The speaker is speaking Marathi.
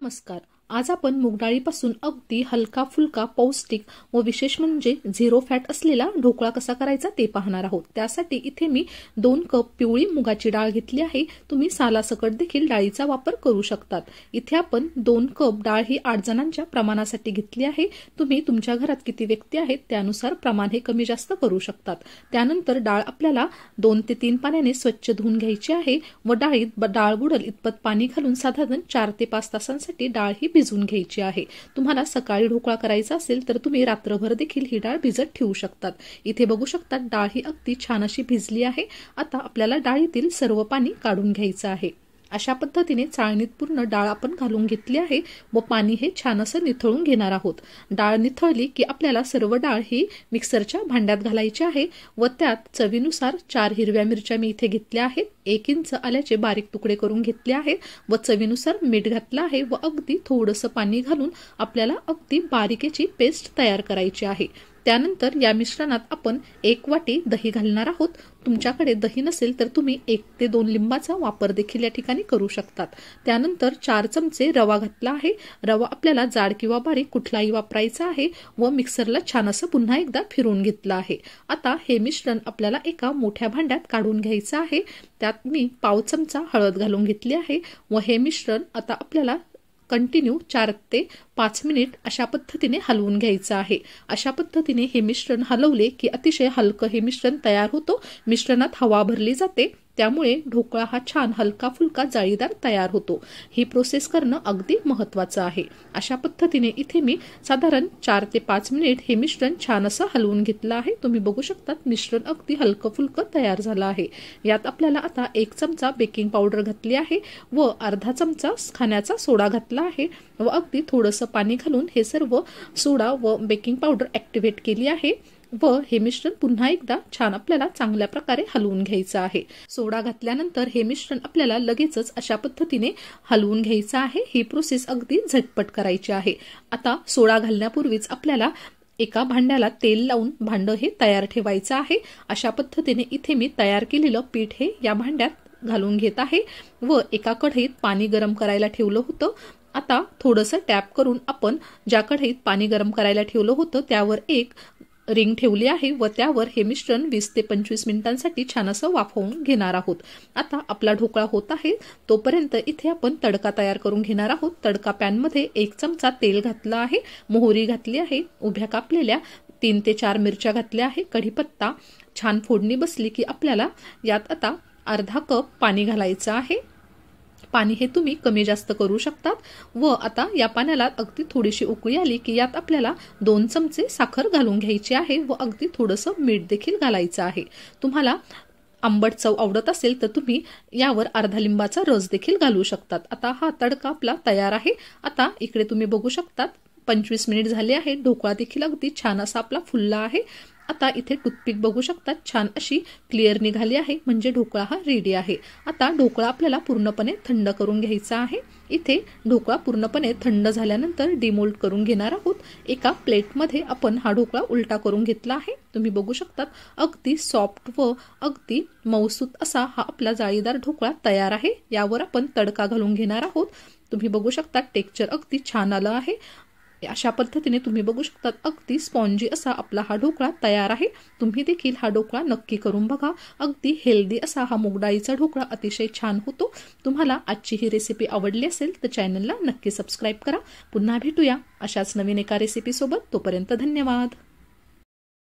नमस्कार। आज आपण मूग डाळीपासून अगदी हलका फुलका पौष्टिक व विशेष म्हणजे झिरो फॅट असलेला ढोकळा कसा करायचा ते पाहणार आहोत। त्यासाठी इथे मी 2 कप पिवळी मुगाची डाळ घेतली आहे। तुम्ही सालासकट देखील डाळीचा वापर करू शकतात। इथे आपण 2 कप डाळ ही 8 जणांच्या प्रमाणासाठी घेतली आहे। तुम्ही तुमच्या घरात किती व्यक्ती आहेत त्यानुसार प्रमाण हे कमी जास्त करू शकतात। त्यानंतर डाळ आपल्याला 2 ते 3 पाण्याने स्वच्छ धुवून घ्यायची आहे व डाळीत डाळ बुडेल इतपत पाणी घालून साधारण 4 ते 5 तासांसाठी डाळ ही भिजवून घ्यायची आहे। तुम्हाला सकाळी ढोकळा करायचा असेल तर तुम्ही रात्रभर देखील ही डाळ भिजत ठेवू शकतात। इथे बघू शकता डाळ ही अगदी छान अशी भिजली आहे। आता आपल्याला डाळीतील सर्व पाणी काढून घ्यायचं आहे। अशा पद्धतीने चाळणीत पूर्ण डाळ आपण घालून घेतली आहे व पाणी हे छान असं निथळून घेणार आहोत। डाळ निथळली की आपल्याला सर्व डाळ ही मिक्सरच्या भांड्यात घालायची आहे व त्यात चवीनुसार 4 हिरव्या मिरच्या मी इथे घेतल्या आहेत। 1 इंच आल्याचे बारीक तुकडे करून घेतले आहे व चवीनुसार मीठ घातलं आहे व अगदी थोडंसं पाणी घालून आपल्याला अगदी बारीकेची पेस्ट तयार करायची आहे। त्यानंतर या मिश्रणात आपण 1 वाटी दही घालणार आहोत। तुमच्याकडे दही नसेल तर तुम्ही 1 ते 2 लिंबाचा वापर देखील या ठिकाणी करू शकतात। त्यानंतर 4 चमचे रवा घातला आहे। रवा आपल्याला जाड किंवा बारीक कुठलाही वापरायचा आहे व मिक्सरला छान असं पुन्हा एकदा फिरवून घेतलं आहे। आता हे मिश्रण आपल्याला एका मोठ्या भांड्यात काढून घ्यायचं आहे। त्यात मी पाव चमचा हळद घालून घेतली आहे व हे मिश्रण आता आपल्याला कंटिन्यू 4 ते 5 मिनिट अशा पद्धतीने हलवून घ्यायचं आहे। अशा पद्धतीने हे मिश्रण हलवले की अतिशय हलकं हे मिश्रण तयार होतं। मिश्रणात हवा भरली जाते त्यामुळे ढोकळा हा छान हलका फुलका जाळीदार तयार होतो। ही प्रोसेस करणं अगदी महत्त्वाचं आहे। अशा पद्धतीने इथे मी साधारण 4 ते 5 मिनिट हे मिश्रण छान असं हलवून घेतलं आहे। तुम्ही बघू शकता मिश्रण अगदी हलकं फुलकं तयार झालं आहे। यात आपल्याला आता 1 चमचा बेकिंग पावडर घातली आहे व अर्धा चमचा खाण्याचा सोडा घातला आहे व अगदी थोडंसं पाणी घालून हे सर्व सोडा व बेकिंग पावडर ॲक्टिवेट केली आहे व हे मिश्रण पुन्हा एकदा छान आपल्याला चांगल्या प्रकारे हलवून घ्यायचं आहे। सोडा घातल्यानंतर हे मिश्रण आपल्याला लगेचच अशा पद्धतीने हलवून घ्यायचं आहे। ही प्रोसेस अगदी झटपट करायची आहे। आता सोडा घालण्यापूर्वीच आपल्याला एका भांड्याला तेल लावून भांडं हे तयार ठेवायचं आहे। अशा पद्धतीने इथे मी तयार केलेलं पीठ हे या भांड्यात घालून घेत आहे व एका कढईत पाणी गरम करायला ठेवलं होतं। आता थोडंसं टॅप करून आपण ज्या कढईत पाणी गरम करायला ठेवलं होतं त्यावर एक रिंग ठेवली आहे व त्यावर हे मिश्रण 20 ते 25 मिनिटांसाठी छान असं वाफवून घेणार आहोत। आता आपला ढोकळा होत आहे तोपर्यंत इथे आपण तडका तयार करून घेणार आहोत। तडका पॅनमध्ये 1 चमचा तेल घातलं आहे, मोहरी घातली आहे, उभ्या कापलेल्या 3 ते 4 मिरच्या घातल्या आहे, कढीपत्ता। छान फोडणी बसली की आपल्याला यात आता अर्धा कप पाणी घालायचं आहे। पाणी हे तुम्ही कमी जास्त करू शकतात व आता या पाण्याला अगदी थोडीशी उकळी आली की यात आपल्याला 2 चमचे साखर घालून घ्यायची आहे व अगदी थोडंसं मीठ देखील घालायचं आहे। तुम्हाला आंबट चव आवडत असेल तर तुम्ही यावर अर्धा लिंबाचा रस देखील घालू शकतात। आता हा तडका आपला तयार आहे। आता इकडे तुम्ही बघू शकतात 25 मिनिट झाले आहे। ढोकळा देखील अगदी छान असा आपला फुलला आहे। आता इथे टूथपिक बघू शकतात छान अशी क्लिअर निघाली आहे म्हणजे ढोकळा हा रेडी आहे। आता ढोकळा आपल्याला पूर्णपणे थंड करून घ्यायचा आहे। इथे ढोकळा पूर्णपणे थंड झाल्यानंतर डिमोल्ड करून घेणार आहोत। एका प्लेटमध्ये आपण हा ढोकळा उलटा करून घेतला आहे। तुम्ही बघू शकतात अगदी सॉफ्ट व अगदी मऊसूत असा हा आपला जाळीदार ढोकळा तयार आहे। यावर आपण तडका घालून घेणार आहोत। तुम्ही बघू शकता टेक्स्चर अगदी छान आलं आहे। अशा पद्धतीने तुम्ही बघू शकता अगदी स्पॉन्जी असा आपला हा ढोकळा तयार आहे। तुम्ही देखील हा ढोकळा नक्की करून बघा। अगदी हेल्दी असा हा मूग डाळीचा ढोकळा अतिशय छान होतो। तुम्हाला आजची ही रेसिपी आवडली असेल तर चॅनलला नक्की सबस्क्राईब करा। पुन्हा भेटूया अशाच नवीन एका रेसिपी सोबत। तोपर्यंत धन्यवाद।